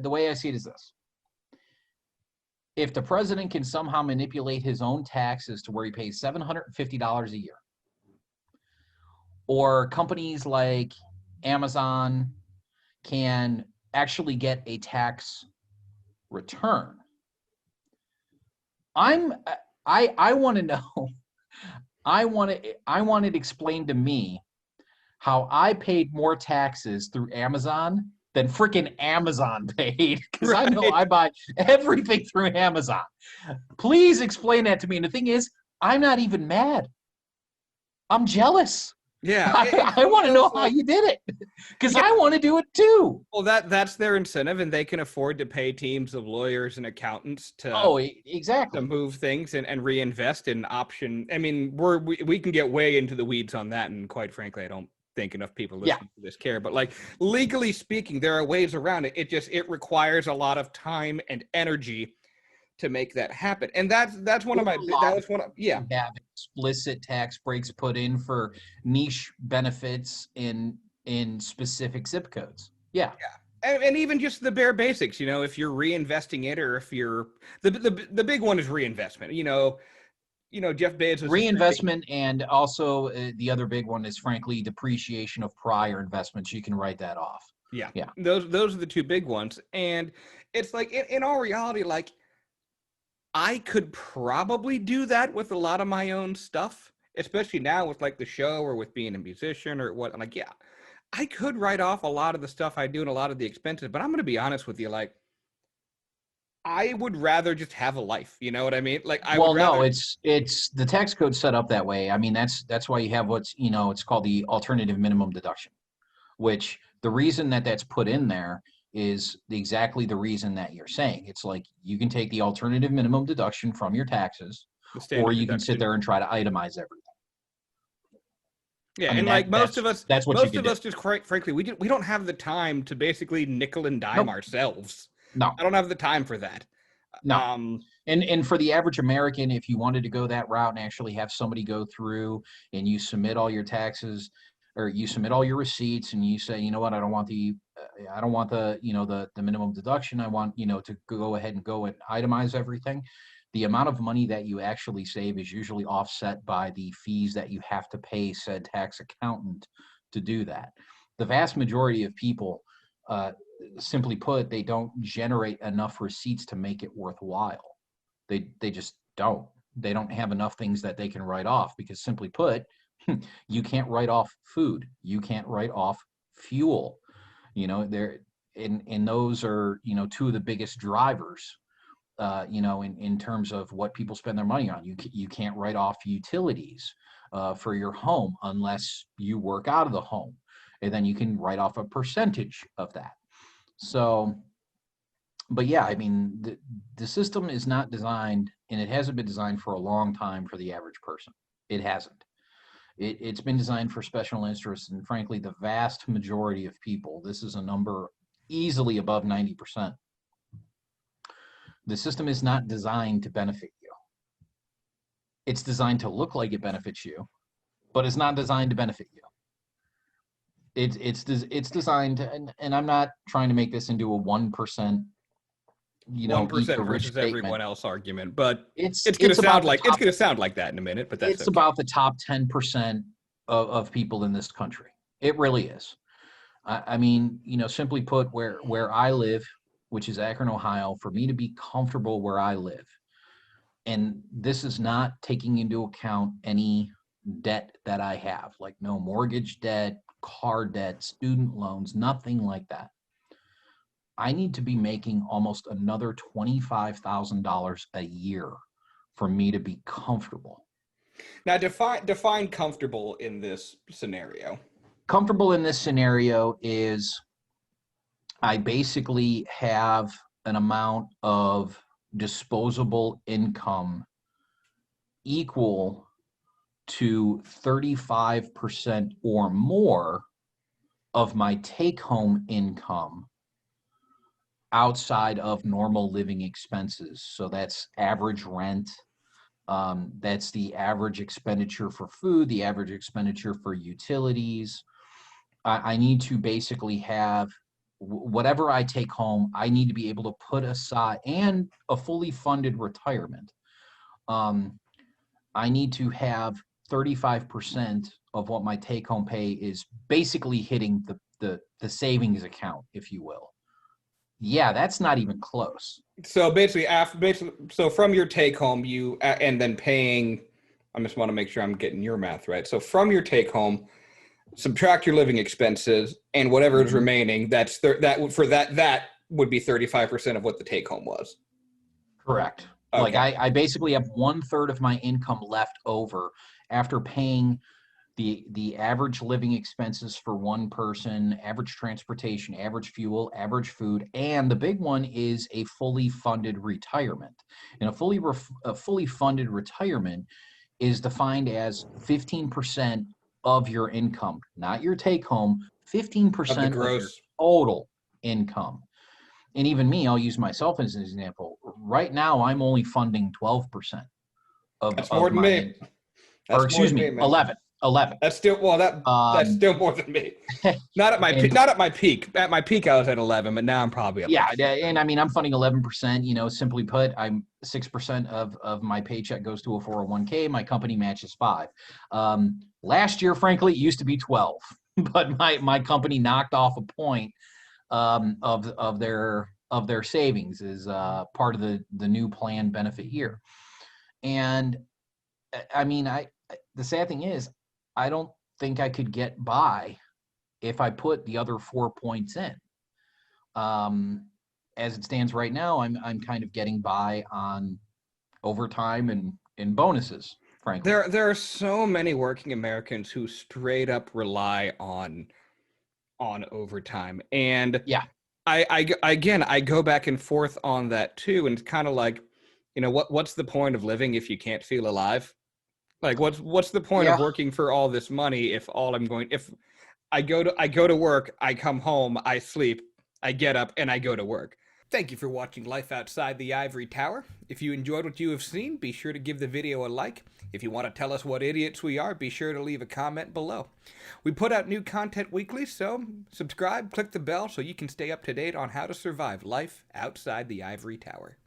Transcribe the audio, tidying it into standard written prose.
the way I see it is this. If the president can somehow manipulate his own taxes to where he pays $750 a year, or companies like Amazon can actually get a tax return, I want to know, I want it explained to me how I paid more taxes through Amazon than freaking Amazon paid, because I know I buy everything through Amazon. Please explain that to me. And the thing is, I'm not even mad. I'm jealous. Yeah, I want to know how you did it, because I want to do it too. Well, that's their incentive, and they can afford to pay teams of lawyers and accountants to exactly to move things and reinvest in option. I mean, we can get way into the weeds on that, and quite frankly, I don't think enough people listening to this care. But like, legally speaking, there are ways around it. It requires a lot of time and energy to make that happen, and that's one of my have explicit tax breaks put in for niche benefits in specific zip codes. Yeah. And even just the bare basics, if you're reinvesting it, or if you're the big one is reinvestment. Jeff Bezos Reinvestment, and also the other big one is frankly depreciation of prior investments. You can write that off. Yeah. Those are the two big ones, and it's like in all reality, like, I could probably do that with a lot of my own stuff, especially now with like the show or with being a musician or what. I'm like, yeah, I could write off a lot of the stuff I do and a lot of the expenses, but I'm going to be honest with you. Like, I would rather just have a life. You know what I mean? Like, no, it's the tax code set up that way. I mean, that's why you have it's called the alternative minimum deduction, which the reason that that's put in there is exactly the reason that you're saying. It's like you can take the alternative minimum deduction from your taxes, or you can sit there and try to itemize everything. Yeah, I mean, and like most of us, just quite frankly, we don't have the time to basically nickel and dime ourselves. No, I don't have the time for that. No. And for the average American, if you wanted to go that route and actually have somebody go through and you submit all your taxes, or you submit all your receipts, and you say, you know what, I don't want the the minimum deduction. I want, to go ahead and go and itemize everything. The amount of money that you actually save is usually offset by the fees that you have to pay said tax accountant to do that. The vast majority of people, simply put, they don't generate enough receipts to make it worthwhile. They just don't. They don't have enough things that they can write off, because simply put, you can't write off food. You can't write off fuel. They're and those are, two of the biggest drivers, in terms of what people spend their money on. You can't write off utilities for your home unless you work out of the home, and then you can write off a percentage of that. So, but yeah, I mean, the system is not designed, and it hasn't been designed for a long time for the average person. It hasn't. It's been designed for special interests, and frankly, the vast majority of people, this is a number easily above 90%. The system is not designed to benefit you. It's designed to look like it benefits you, but it's not designed to benefit you. It's designed to, and I'm not trying to make this into a 1%, 1% versus everyone else argument, but it's going to sound like that in a minute. But that's about the top 10% of people in this country. It really is. I mean, simply put, where I live, which is Akron, Ohio, for me to be comfortable where I live, and this is not taking into account any debt that I have, like no mortgage debt, car debt, student loans, nothing like that. I need to be making almost another $25,000 a year for me to be comfortable. Now, define comfortable in this scenario. Comfortable in this scenario is I basically have an amount of disposable income equal to 35% or more of my take-home income outside of normal living expenses. So that's average rent. That's the average expenditure for food, the average expenditure for utilities. I need to basically have whatever I take home, I need to be able to put aside, and a fully funded retirement. Um, I need to have 35% of what my take home pay is basically hitting the savings account, if you will. Yeah, that's not even close. So so from your take home, and then paying. I just want to make sure I'm getting your math right. So from your take home, subtract your living expenses and whatever is Mhm. remaining. That would be 35% of what the take home was. Correct. Like Okay. I basically have 1/3 of my income left over after paying the average living expenses for one person, average transportation, average fuel, average food, and the big one is a fully funded retirement. And a fully funded retirement is defined as 15% of your income, not your take home, Of the 15% of your gross. total income. And even me, I'll use myself as an example. Right now, I'm only funding 12% That's more of than my me. income, or That's more excuse than me, me, man. 11, 11. That's still well. That's Um, still more than me. Not at my and not at my peak. At my peak, I was at 11, but now I'm probably at yeah, like 7. and I mean, I'm funding 11%. Simply put, I'm 6% of my paycheck goes to a 401k. My company matches 5. Last year, frankly, it used to be 12, but my company knocked off a point of their savings is part of the new plan benefit year. And I mean, the sad thing is, I don't think I could get by if I put the other 4 points in. Um, as it stands right now, I'm kind of getting by on overtime and bonuses, frankly. There are so many working Americans who straight up rely on overtime, and Yeah, again, I go back and forth on that too, and it's kind of like, what's the point of living if you can't feel alive? Like, what's the point of yeah. working for all this money if I go to work, I come home, I sleep, I get up, and I go to work. Thank you for watching Life Outside the Ivory Tower. If you enjoyed what you have seen, be sure to give the video a like. If you want to tell us what idiots we are, be sure to leave a comment below. We put out new content weekly, so subscribe, click the bell so you can stay up to date on how to survive life outside the Ivory Tower.